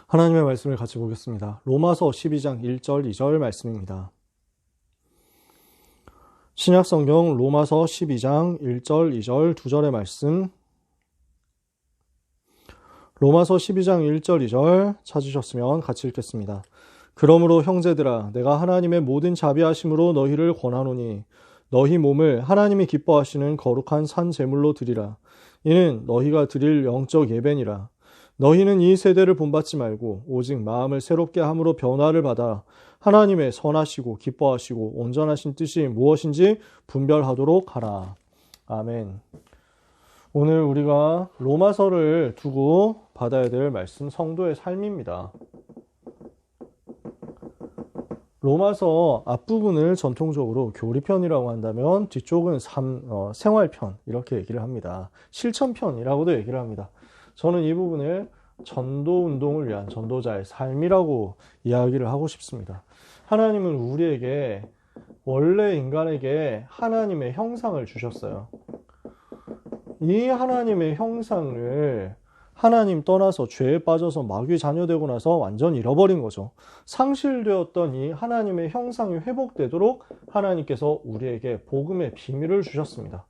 하나님의 말씀을 같이 보겠습니다. 로마서 12장 1절 2절 말씀입니다. 신약성경 로마서 12장 1절 2절 2절의 말씀, 로마서 12장 1절 2절 찾으셨으면 같이 읽겠습니다. 그러므로 형제들아, 내가 하나님의 모든 자비하심으로 너희를 권하노니 너희 몸을 하나님이 기뻐하시는 거룩한 산 제물로 드리라. 이는 너희가 드릴 영적 예배니라. 너희는 이 세대를 본받지 말고 오직 마음을 새롭게 함으로 변화를 받아 하나님의 선하시고 기뻐하시고 온전하신 뜻이 무엇인지 분별하도록 하라. 아멘. 오늘 우리가 로마서를 두고 받아야 될 말씀, 성도의 삶입니다. 로마서 앞부분을 전통적으로 교리편이라고 한다면 뒤쪽은 생활편 이렇게 얘기를 합니다. 실천편이라고도 얘기를 합니다. 저는 이 부분을 전도운동을 위한 전도자의 삶이라고 이야기를 하고 싶습니다. 하나님은 우리에게, 원래 인간에게 하나님의 형상을 주셨어요. 이 하나님의 형상을 하나님 떠나서 죄에 빠져서 마귀 자녀되고 나서 완전 잃어버린 거죠. 상실되었던 이 하나님의 형상이 회복되도록 하나님께서 우리에게 복음의 비밀을 주셨습니다.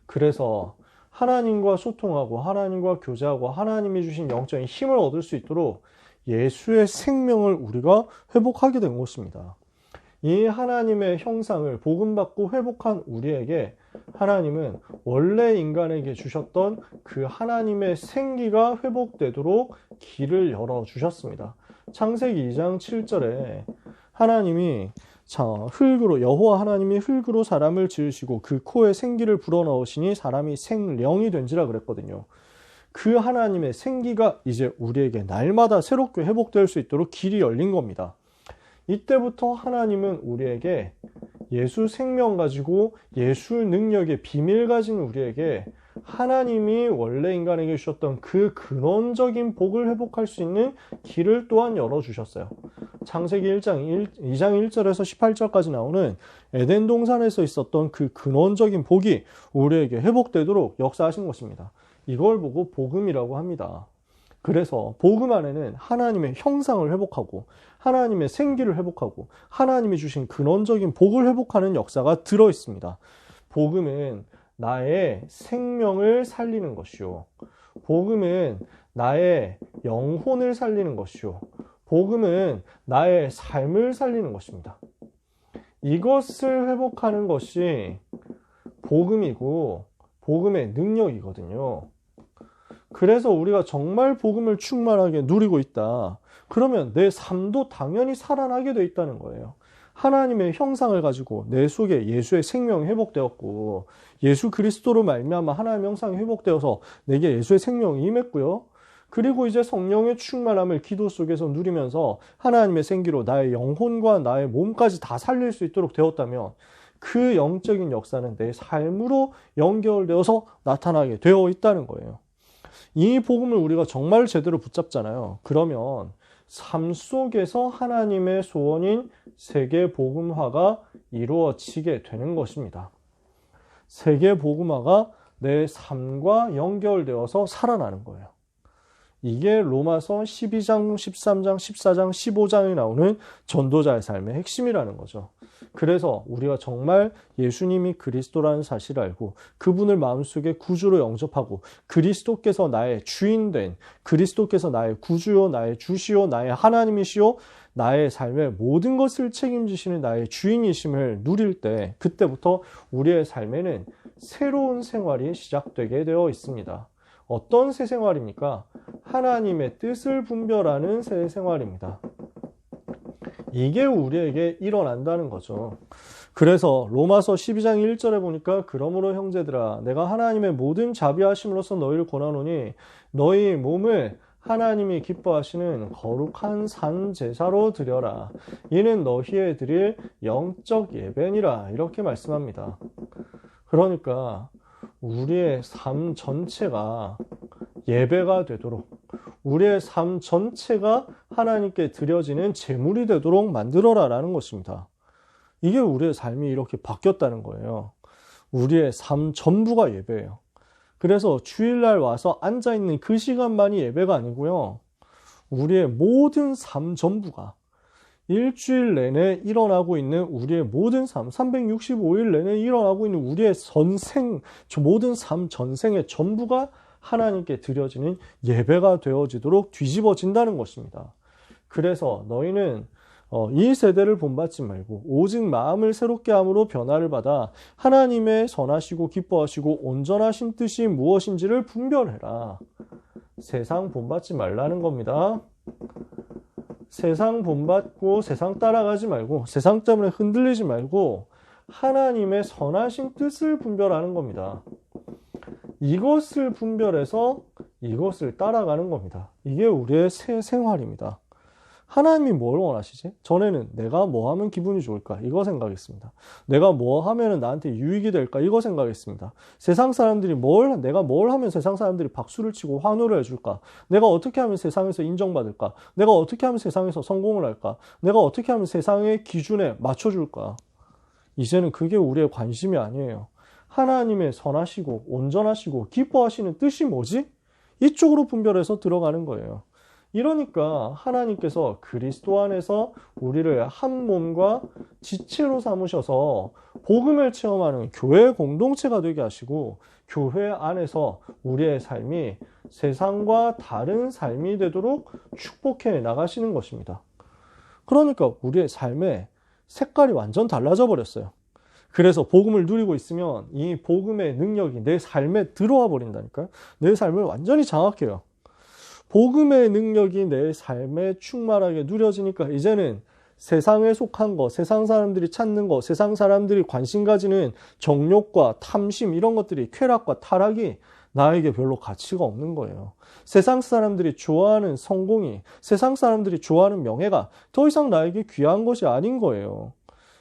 그래서 하나님과 소통하고 하나님과 교제하고 하나님이 주신 영적인 힘을 얻을 수 있도록 예수의 생명을 우리가 회복하게 된 것입니다. 이 하나님의 형상을 복음받고 회복한 우리에게 하나님은 원래 인간에게 주셨던 그 하나님의 생기가 회복되도록 길을 열어주셨습니다. 창세기 2장 7절에 하나님이 여호와 하나님이 흙으로 사람을 지으시고 그 코에 생기를 불어넣으시니 사람이 생령이 된지라 그랬거든요. 그 하나님의 생기가 이제 우리에게 날마다 새롭게 회복될 수 있도록 길이 열린 겁니다. 이때부터 하나님은 우리에게 예수 생명 가지고 예수 능력의 비밀 가진 우리에게 하나님이 원래 인간에게 주셨던 그 근원적인 복을 회복할 수 있는 길을 또한 열어주셨어요. 창세기 2장 1절에서 18절까지 나오는 에덴 동산에서 있었던 그 근원적인 복이 우리에게 회복되도록 역사하신 것입니다. 이걸 보고 복음이라고 합니다. 그래서 복음 안에는 하나님의 형상을 회복하고 하나님의 생기를 회복하고 하나님이 주신 근원적인 복을 회복하는 역사가 들어있습니다. 복음은 나의 생명을 살리는 것이요, 복음은 나의 영혼을 살리는 것이요, 복음은 나의 삶을 살리는 것입니다. 이것을 회복하는 것이 복음이고 복음의 능력이거든요. 그래서 우리가 정말 복음을 충만하게 누리고 있다. 그러면 내 삶도 당연히 살아나게 돼 있다는 거예요. 하나님의 형상을 가지고 내 속에 예수의 생명이 회복되었고 예수 그리스도로 말미암아 하나님의 형상이 회복되어서 내게 예수의 생명이 임했고요. 그리고 이제 성령의 충만함을 기도 속에서 누리면서 하나님의 생기로 나의 영혼과 나의 몸까지 다 살릴 수 있도록 되었다면 그 영적인 역사는 내 삶으로 연결되어서 나타나게 되어 있다는 거예요. 이 복음을 우리가 정말 제대로 붙잡잖아요. 그러면 삶 속에서 하나님의 소원인 세계 복음화가 이루어지게 되는 것입니다. 세계 복음화가 내 삶과 연결되어서 살아나는 거예요. 이게 로마서 12장, 13장, 14장, 15장에 나오는 전도자의 삶의 핵심이라는 거죠. 그래서 우리가 정말 예수님이 그리스도라는 사실을 알고 그분을 마음속에 구주로 영접하고 그리스도께서 나의 주인된, 그리스도께서 나의 구주요, 나의 주시요, 나의 하나님이시요, 나의 삶의 모든 것을 책임지시는 나의 주인이심을 누릴 때, 그때부터 우리의 삶에는 새로운 생활이 시작되게 되어 있습니다. 어떤 새 생활입니까? 하나님의 뜻을 분별하는 새 생활입니다. 이게 우리에게 일어난다는 거죠. 그래서 로마서 12장 1절에 보니까 그러므로 형제들아, 내가 하나님의 모든 자비하심으로써 너희를 권하노니 너희 몸을 하나님이 기뻐하시는 거룩한 산 제사로 드려라. 이는 너희의 드릴 영적 예배니라. 이렇게 말씀합니다. 그러니까 우리의 삶 전체가 예배가 되도록, 우리의 삶 전체가 하나님께 드려지는 제물이 되도록 만들어라라는 것입니다. 이게 우리의 삶이 이렇게 바뀌었다는 거예요. 우리의 삶 전부가 예배예요. 그래서 주일날 와서 앉아있는 그 시간만이 예배가 아니고요. 우리의 모든 삶 전부가 일주일 내내 일어나고 있는 우리의 모든 삶, 365일 내내 일어나고 있는 우리의 모든 삶 전생의 전부가 하나님께 드려지는 예배가 되어지도록 뒤집어진다는 것입니다. 그래서 너희는 이 세대를 본받지 말고 오직 마음을 새롭게 함으로 변화를 받아 하나님의 선하시고 기뻐하시고 온전하신 뜻이 무엇인지를 분별해라. 세상 본받지 말라는 겁니다. 세상 본받고 세상 따라가지 말고 세상 때문에 흔들리지 말고 하나님의 선하신 뜻을 분별하는 겁니다. 이것을 분별해서 이것을 따라가는 겁니다. 이게 우리의 새 생활입니다. 하나님이 뭘 원하시지? 전에는 내가 뭐 하면 기분이 좋을까? 이거 생각했습니다. 내가 뭐 하면 나한테 유익이 될까? 이거 생각했습니다. 세상 사람들이 내가 뭘 하면 세상 사람들이 박수를 치고 환호를 해줄까? 내가 어떻게 하면 세상에서 인정받을까? 내가 어떻게 하면 세상에서 성공을 할까? 내가 어떻게 하면 세상의 기준에 맞춰줄까? 이제는 그게 우리의 관심이 아니에요. 하나님의 선하시고 온전하시고 기뻐하시는 뜻이 뭐지? 이쪽으로 분별해서 들어가는 거예요. 이러니까 하나님께서 그리스도 안에서 우리를 한 몸과 지체로 삼으셔서 복음을 체험하는 교회 공동체가 되게 하시고 교회 안에서 우리의 삶이 세상과 다른 삶이 되도록 축복해 나가시는 것입니다. 그러니까 우리의 삶의 색깔이 완전 달라져 버렸어요. 그래서 복음을 누리고 있으면 이 복음의 능력이 내 삶에 들어와 버린다니까요. 내 삶을 완전히 장악해요. 복음의 능력이 내 삶에 충만하게 누려지니까 이제는 세상에 속한 거, 세상 사람들이 찾는 거, 세상 사람들이 관심 가지는 정욕과 탐심 이런 것들이 쾌락과 타락이 나에게 별로 가치가 없는 거예요. 세상 사람들이 좋아하는 성공이, 세상 사람들이 좋아하는 명예가 더 이상 나에게 귀한 것이 아닌 거예요.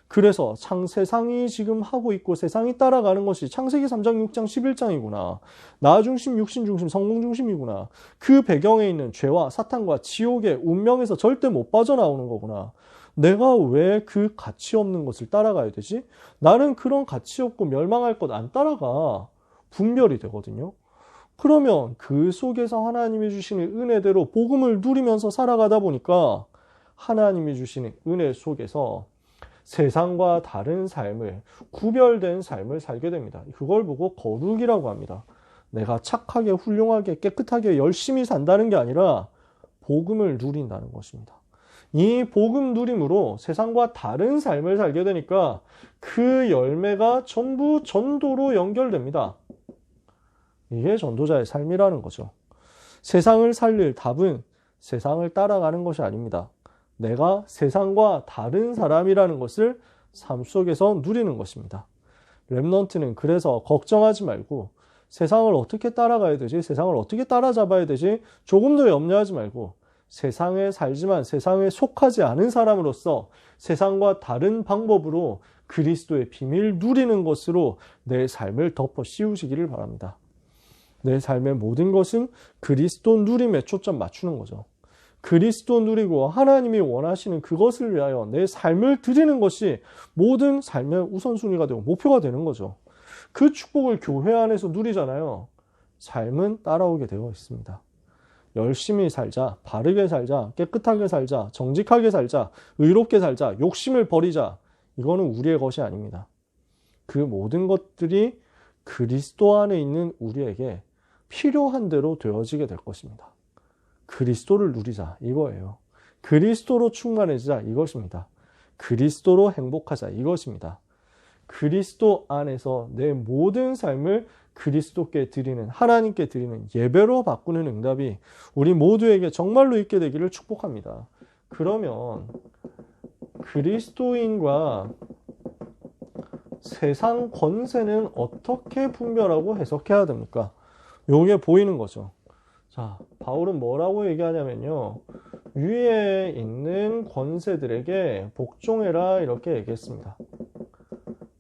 그래서 세상이 지금 하고 있고 세상이 따라가는 것이 창세기 3장, 6장, 11장이구나. 나 중심, 육신 중심, 성공 중심이구나. 그 배경에 있는 죄와 사탄과 지옥의 운명에서 절대 못 빠져나오는 거구나. 내가 왜 그 가치 없는 것을 따라가야 되지? 나는 그런 가치 없고 멸망할 것 안 따라가. 분별이 되거든요. 그러면 그 속에서 하나님이 주시는 은혜대로 복음을 누리면서 살아가다 보니까 하나님이 주시는 은혜 속에서 세상과 다른 삶을, 구별된 삶을 살게 됩니다. 그걸 보고 거룩이라고 합니다. 내가 착하게, 훌륭하게, 깨끗하게, 열심히 산다는 게 아니라 복음을 누린다는 것입니다. 이 복음 누림으로 세상과 다른 삶을 살게 되니까 그 열매가 전부 전도로 연결됩니다. 이게 전도자의 삶이라는 거죠. 세상을 살릴 답은 세상을 따라가는 것이 아닙니다. 내가 세상과 다른 사람이라는 것을 삶 속에서 누리는 것입니다. 렘넌트는 그래서 걱정하지 말고 세상을 어떻게 따라가야 되지? 세상을 어떻게 따라잡아야 되지? 조금 더 염려하지 말고 세상에 살지만 세상에 속하지 않은 사람으로서 세상과 다른 방법으로 그리스도의 비밀 누리는 것으로 내 삶을 덮어 씌우시기를 바랍니다. 내 삶의 모든 것은 그리스도 누림에 초점 맞추는 거죠. 그리스도 누리고 하나님이 원하시는 그것을 위하여 내 삶을 드리는 것이 모든 삶의 우선순위가 되고 목표가 되는 거죠. 그 축복을 교회 안에서 누리잖아요. 삶은 따라오게 되어 있습니다. 열심히 살자, 바르게 살자, 깨끗하게 살자, 정직하게 살자, 의롭게 살자, 욕심을 버리자. 이거는 우리의 것이 아닙니다. 그 모든 것들이 그리스도 안에 있는 우리에게 필요한 대로 되어지게 될 것입니다. 그리스도를 누리자 이거예요. 그리스도로 충만해지자 이것입니다. 그리스도로 행복하자 이것입니다. 그리스도 안에서 내 모든 삶을 그리스도께 드리는, 하나님께 드리는 예배로 바꾸는 응답이 우리 모두에게 정말로 있게 되기를 축복합니다. 그러면 그리스도인과 세상 권세는 어떻게 분별하고 해석해야 됩니까? 요게 보이는 거죠. 자, 바울은 뭐라고 얘기하냐면요. 위에 있는 권세들에게 복종해라 이렇게 얘기했습니다.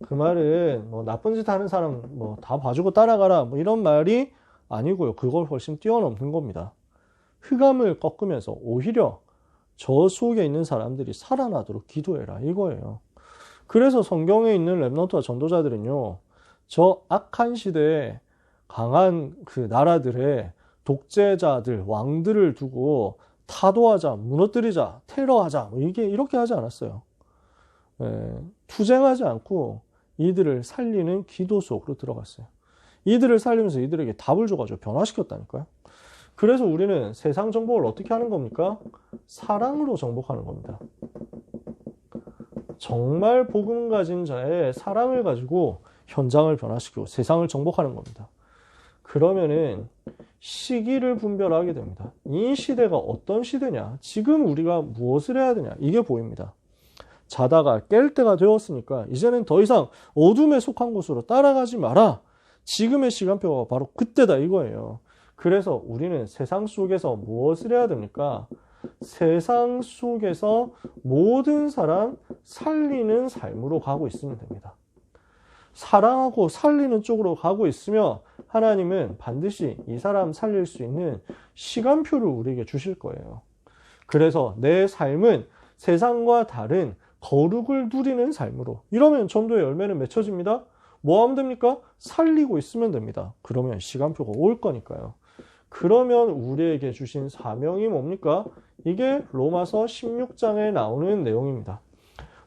그 말은 뭐 나쁜 짓 하는 사람 뭐 다 봐주고 따라가라 뭐 이런 말이 아니고요. 그걸 훨씬 뛰어넘는 겁니다. 흑암을 꺾으면서 오히려 저 속에 있는 사람들이 살아나도록 기도해라 이거예요. 그래서 성경에 있는 렘넌트와 전도자들은요. 저 악한 시대에 강한 그 나라들의 독재자들, 왕들을 두고 타도하자, 무너뜨리자, 테러하자, 이게 이렇게 하지 않았어요. 투쟁하지 않고 이들을 살리는 기도 속으로 들어갔어요. 이들을 살리면서 이들에게 답을 줘가지고 변화시켰다니까요. 그래서 우리는 세상 정복을 어떻게 하는 겁니까? 사랑으로 정복하는 겁니다. 정말 복음 가진 자의 사랑을 가지고 현장을 변화시키고 세상을 정복하는 겁니다. 그러면은 시기를 분별하게 됩니다. 이 시대가 어떤 시대냐? 지금 우리가 무엇을 해야 되냐? 이게 보입니다. 자다가 깰 때가 되었으니까 이제는 더 이상 어둠에 속한 곳으로 따라가지 마라. 지금의 시간표가 바로 그때다 이거예요. 그래서 우리는 세상 속에서 무엇을 해야 됩니까? 세상 속에서 모든 사람 살리는 삶으로 가고 있으면 됩니다. 사랑하고 살리는 쪽으로 가고 있으며 하나님은 반드시 이 사람 살릴 수 있는 시간표를 우리에게 주실 거예요. 그래서 내 삶은 세상과 다른 거룩을 누리는 삶으로. 이러면 전도의 열매는 맺혀집니다. 뭐 하면 됩니까? 살리고 있으면 됩니다. 그러면 시간표가 올 거니까요. 그러면 우리에게 주신 사명이 뭡니까? 이게 로마서 16장에 나오는 내용입니다.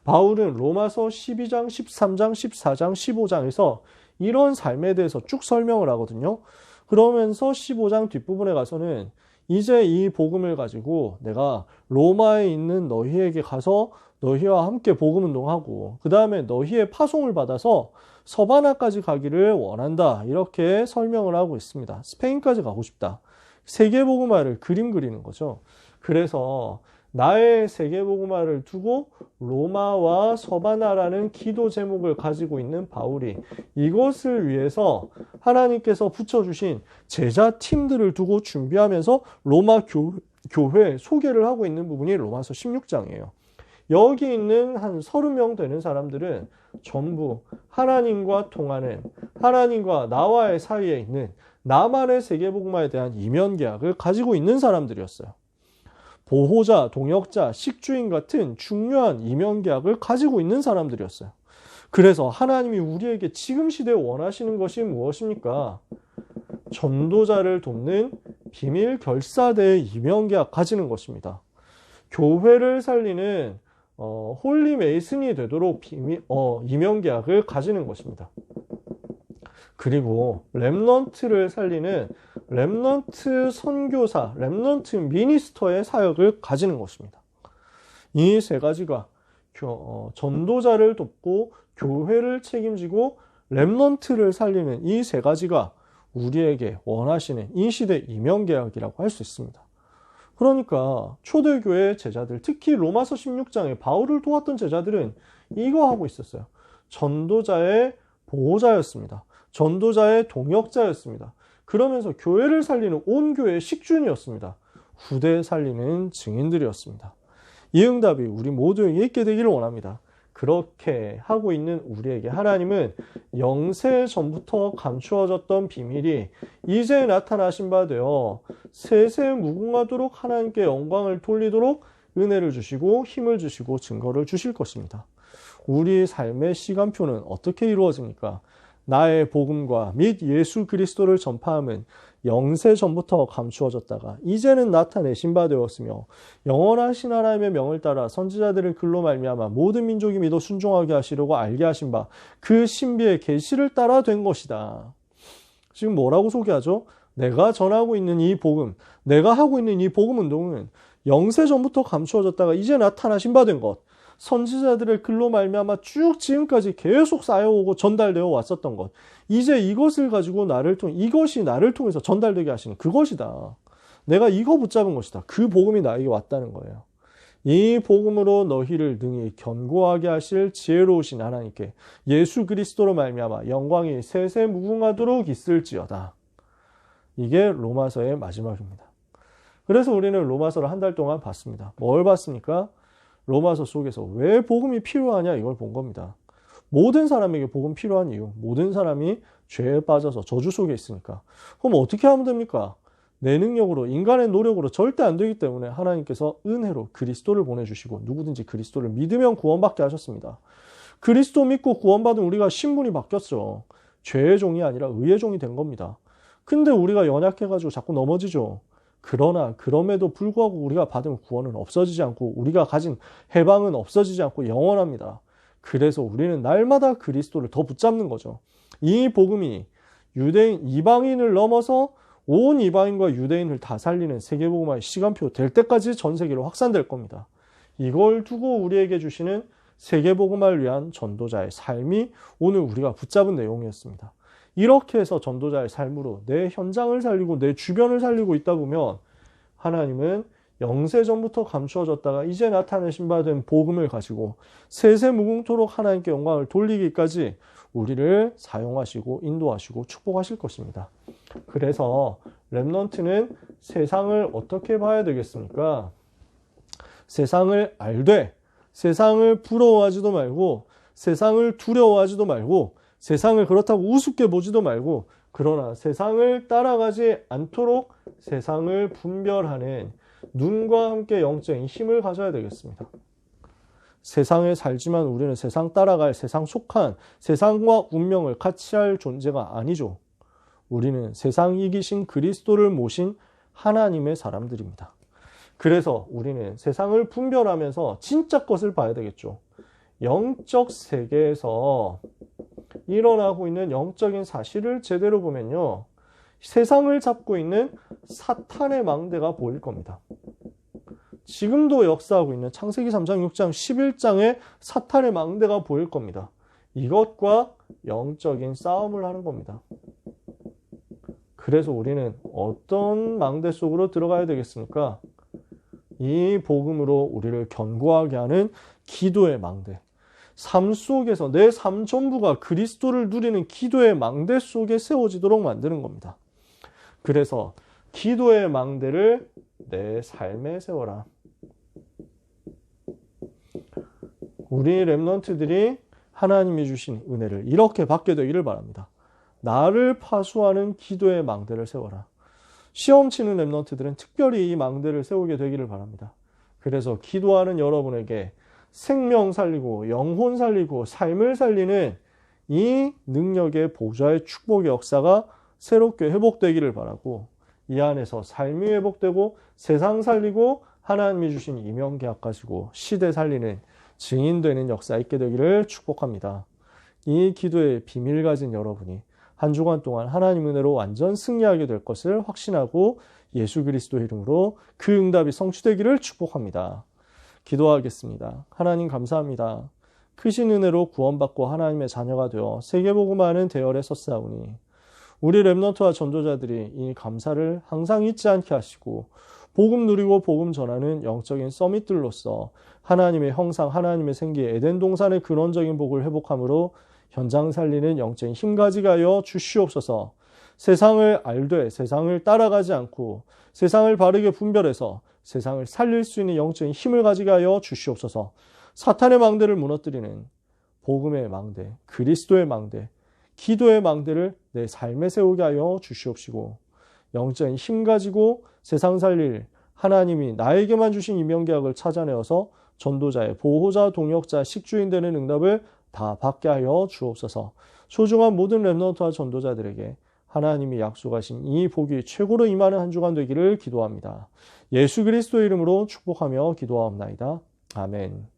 바울은 로마서 12장, 13장, 14장, 15장에서 이런 삶에 대해서 쭉 설명을 하거든요. 그러면서 15장 뒷부분에 가서는 이제 이 복음을 가지고 내가 로마에 있는 너희에게 가서 너희와 함께 복음 운동하고 그 다음에 너희의 파송을 받아서 서바나까지 가기를 원한다. 이렇게 설명을 하고 있습니다. 스페인까지 가고 싶다. 세계복음화를 그림 그리는 거죠. 그래서 나의 세계복음화를 두고 로마와 서바나라는 기도 제목을 가지고 있는 바울이 이것을 위해서 하나님께서 붙여주신 제자 팀들을 두고 준비하면서 로마 교회 소개를 하고 있는 부분이 로마서 16장이에요. 여기 있는 한 30명 되는 사람들은 전부 하나님과 통하는 하나님과 나와의 사이에 있는 나만의 세계복음화에 대한 이면 계약을 가지고 있는 사람들이었어요. 보호자, 동역자, 식주인 같은 중요한 이면 계약을 가지고 있는 사람들이었어요. 그래서 하나님이 우리에게 지금 시대에 원하시는 것이 무엇입니까? 전도자를 돕는 비밀 결사대의 이면 계약 가지는 것입니다. 교회를 살리는 홀리 메이슨이 되도록 이면 계약을 가지는 것입니다. 그리고 렘넌트를 살리는 렘넌트 선교사, 렘넌트 미니스터의 사역을 가지는 것입니다. 이 세 가지가 전도자를 돕고 교회를 책임지고 렘넌트를 살리는 이 세 가지가 우리에게 원하시는 이 시대 이면계약이라고 할 수 있습니다. 그러니까 초대교회 제자들, 특히 로마서 16장에 바울을 도왔던 제자들은 이거 하고 있었어요. 전도자의 보호자였습니다. 전도자의 동역자였습니다. 그러면서 교회를 살리는 온 교회의 식준이었습니다. 후대 살리는 증인들이었습니다. 이 응답이 우리 모두에게 있게 되기를 원합니다. 그렇게 하고 있는 우리에게 하나님은 영세 전부터 감추어졌던 비밀이 이제 나타나신 바 되어 세세 무궁하도록 하나님께 영광을 돌리도록 은혜를 주시고 힘을 주시고 증거를 주실 것입니다. 우리 삶의 시간표는 어떻게 이루어집니까? 나의 복음과 및 예수 그리스도를 전파함은 영세 전부터 감추어졌다가 이제는 나타내신 바 되었으며 영원하신 하나님의 명을 따라 선지자들을 글로 말미암아 모든 민족이 믿어 순종하게 하시려고 알게 하신 바 그 신비의 계시를 따라 된 것이다. 지금 뭐라고 소개하죠? 내가 전하고 있는 이 복음, 내가 하고 있는 이 복음 운동은 영세 전부터 감추어졌다가 이제 나타나신 바 된 것, 선지자들의 글로 말미암아 쭉 지금까지 계속 쌓여오고 전달되어 왔었던 것, 이제 이것을 가지고 이것이 나를 통해서 전달되게 하시는 그것이다. 내가 이거 붙잡은 것이다. 그 복음이 나에게 왔다는 거예요. 이 복음으로 너희를 능히 견고하게 하실 지혜로우신 하나님께 예수 그리스도로 말미암아 영광이 세세 무궁하도록 있을지어다. 이게 로마서의 마지막입니다. 그래서 우리는 로마서를 한 달 동안 봤습니다. 뭘 봤습니까? 로마서 속에서 왜 복음이 필요하냐 이걸 본 겁니다. 모든 사람에게 복음 필요한 이유, 모든 사람이 죄에 빠져서 저주 속에 있으니까. 그럼 어떻게 하면 됩니까? 내 능력으로, 인간의 노력으로 절대 안 되기 때문에 하나님께서 은혜로 그리스도를 보내주시고 누구든지 그리스도를 믿으면 구원받게 하셨습니다. 그리스도 믿고 구원받은 우리가 신분이 바뀌었죠. 죄의 종이 아니라 의의 종이 된 겁니다. 근데 우리가 연약해가지고 자꾸 넘어지죠. 그러나 그럼에도 불구하고 우리가 받은 구원은 없어지지 않고 우리가 가진 해방은 없어지지 않고 영원합니다. 그래서 우리는 날마다 그리스도를 더 붙잡는 거죠. 이 복음이 유대인, 이방인을 넘어서 온 이방인과 유대인을 다 살리는 세계복음화의 시간표 될 때까지 전 세계로 확산될 겁니다. 이걸 두고 우리에게 주시는 세계복음화를 위한 전도자의 삶이 오늘 우리가 붙잡은 내용이었습니다. 이렇게 해서 전도자의 삶으로 내 현장을 살리고 내 주변을 살리고 있다 보면 하나님은 영세전부터 감추어졌다가 이제 나타내신 바 된 복음을 가지고 세세무궁토록 하나님께 영광을 돌리기까지 우리를 사용하시고 인도하시고 축복하실 것입니다. 그래서 렘넌트는 세상을 어떻게 봐야 되겠습니까? 세상을 알되 세상을 부러워하지도 말고 세상을 두려워하지도 말고 세상을 그렇다고 우습게 보지도 말고 그러나 세상을 따라가지 않도록 세상을 분별하는 눈과 함께 영적인 힘을 가져야 되겠습니다. 세상에 살지만 우리는 세상 따라갈 세상 속한 세상과 운명을 같이 할 존재가 아니죠. 우리는 세상 이기신 그리스도를 모신 하나님의 사람들입니다. 그래서 우리는 세상을 분별하면서 진짜 것을 봐야 되겠죠. 영적 세계에서 일어나고 있는 영적인 사실을 제대로 보면요. 세상을 잡고 있는 사탄의 망대가 보일 겁니다. 지금도 역사하고 있는 창세기 3장, 6장, 11장의 사탄의 망대가 보일 겁니다. 이것과 영적인 싸움을 하는 겁니다. 그래서 우리는 어떤 망대 속으로 들어가야 되겠습니까? 이 복음으로 우리를 견고하게 하는 기도의 망대. 삶 속에서 내 삶 전부가 그리스도를 누리는 기도의 망대 속에 세워지도록 만드는 겁니다. 그래서 기도의 망대를 내 삶에 세워라. 우리 렘넌트들이 하나님이 주신 은혜를 이렇게 받게 되기를 바랍니다. 나를 파수하는 기도의 망대를 세워라. 시험 치는 렘넌트들은 특별히 이 망대를 세우게 되기를 바랍니다. 그래서 기도하는 여러분에게 생명 살리고 영혼 살리고 삶을 살리는 이 능력의 보좌의 축복의 역사가 새롭게 회복되기를 바라고 이 안에서 삶이 회복되고 세상 살리고 하나님이 주신 이명계약 가지고 시대 살리는 증인되는 역사 있게 되기를 축복합니다. 이 기도의 비밀 가진 여러분이 한 주간 동안 하나님 은혜로 완전 승리하게 될 것을 확신하고 예수 그리스도의 이름으로 그 응답이 성취되기를 축복합니다. 기도하겠습니다. 하나님 감사합니다. 크신 은혜로 구원받고 하나님의 자녀가 되어 세계복음화하는 대열에 섰사오니 우리 렘넌트와 전도자들이 이 감사를 항상 잊지 않게 하시고 복음 누리고 복음 전하는 영적인 서밋들로서 하나님의 형상, 하나님의 생기, 에덴 동산의 근원적인 복을 회복함으로 현장 살리는 영적인 힘 가지게 하여 주시옵소서. 세상을 알되 세상을 따라가지 않고 세상을 바르게 분별해서 세상을 살릴 수 있는 영적인 힘을 가지게 하여 주시옵소서. 사탄의 망대를 무너뜨리는 복음의 망대, 그리스도의 망대, 기도의 망대를 내 삶에 세우게 하여 주시옵시고 영적인 힘 가지고 세상 살릴 하나님이 나에게만 주신 임명계약을 찾아내어서 전도자의 보호자, 동역자, 식주인 되는 응답을 다 받게 하여 주옵소서. 소중한 모든 렘넌트와 전도자들에게 하나님이 약속하신 이 복이 최고로 임하는 한 주간 되기를 기도합니다. 예수 그리스도의 이름으로 축복하며 기도하옵나이다. 아멘.